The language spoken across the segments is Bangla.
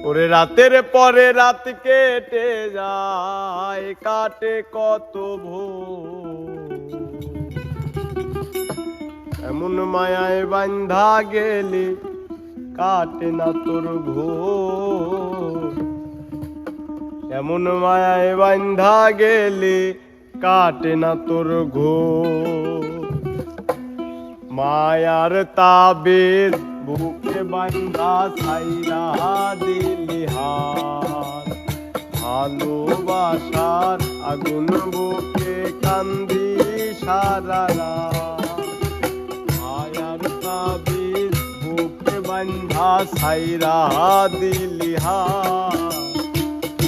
ওরে রাতের পরে রাত কেটে যায়, কাটে কত ভোর। এমন মায়ায় বান্ধা গেলে কাটে না তোর ঘোর। এমন মায়ায় বান্ধা গেলে কাটে না তোর ঘোর। মায়ার তাবিজ বুকে বান্ধা ছাইরা দিলি হাত, ভালোবাসার আগুন বুকে কান্দি সারা রাত। মায়ার তাবিজ বুকে বান্ধা ছাইরা দিলি হাত,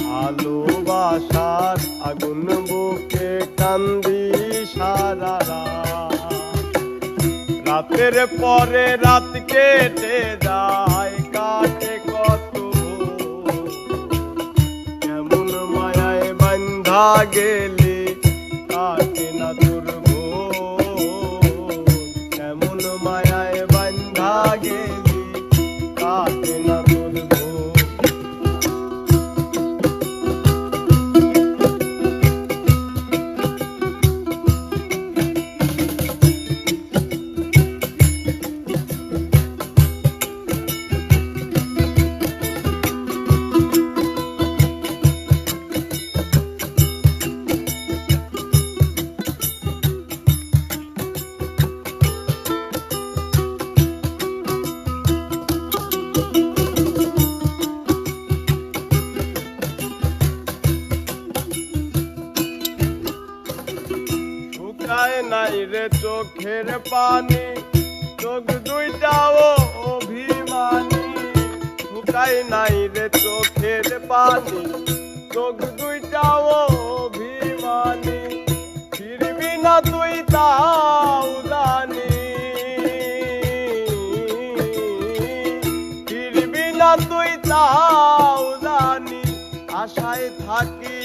ভালোবাসার আগুন বুকে কান্দি সারা রাত। রাতের পরে রাত কেটে যায়, কাটে কত এমন মায়ায় বান্ধা গেলে কাটে না তোর ঘোর। এমন মায়ায় বান্ধা গেলে কাটে না তোর ঘোর। শুকায় নাই রে চোখের পানি, চোখ দুইটাও অভিমানী। শুকায় নাই রে চোখের পানি, চোখ দুইটাও অভিমানী। ফিরবি না তুই তাও জানি, ফিরবি না তুই তাও জানি। আশায় থাকি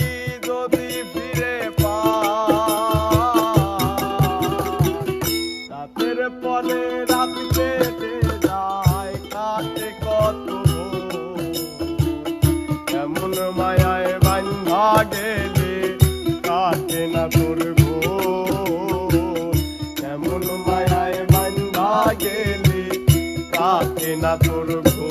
যদি ফিরে পা। রাতের পরে রাত কেটে যায়, কাটে কত ভোর। এমন মায়ায় বান্ধা গেলে কাটে না তোর ঘোর। এমন মায়ায় বান্ধা গেলে কাটে না তোর ঘোর।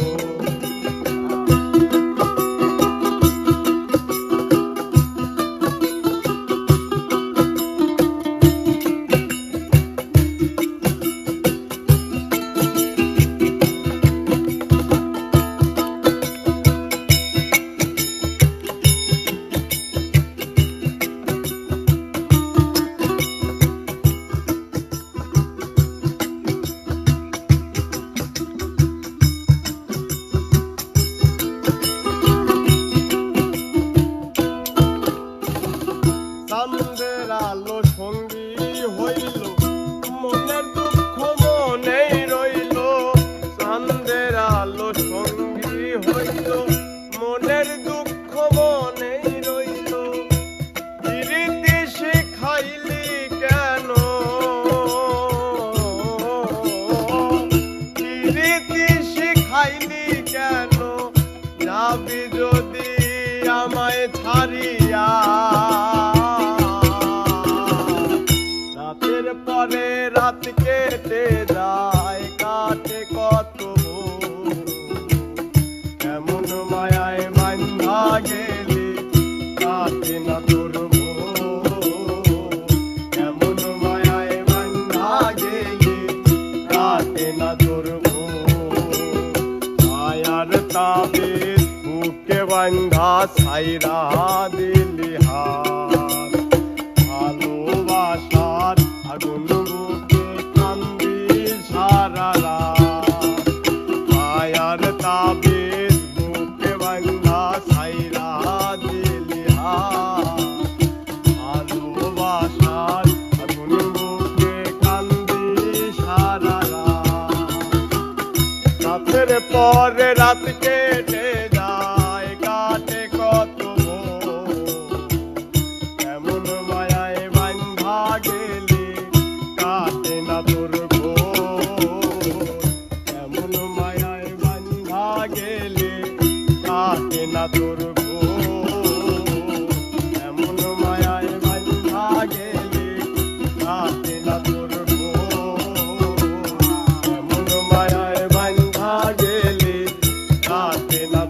চাঁদের আলো সঙ্গী হইল, মনের দুঃখ মনেই রইল। চাঁদের আলো সঙ্গী হইল, মনের দুঃখ মনেই রইল। প্রীতি শিখাইলি কেন, প্রীতি শিখাইলি কেন। যাবি যদি আমায় ছাড়িয়া। রাতের পরে রাত কেটে যায়, কাটে কত ভোর। এমন মায়ায় বান্ধা গেলে কাটে না তোর ঘোর। এমন মায়ায় বান্ধা গেলে কাটে না তোর ঘোর। মায়ার তাবিজ বুকে বান্ধা ছাইরা দিলি হাত, ভালোবাসার আগুন বুকে কান্দি সারা রাত। মায়ার তাবিজ বুকে বান্ধা ছাইরা দিলি হাত, ভালোবাসার আগুন বুকে কান্দি সারা রাত। রাতের পরে রাত কেটে যায়, কাটে কত ভোর। এমন মায়ায় বান্ধা গেলে কাটে না তোর ঘোর। এমন মায়ায় বান্ধা গেলে কাটে না তোর এমন মায়ায় বান্ধা গেলে কাটে না তোর এমন মায়ায় বান্ধা গেলে কাটে না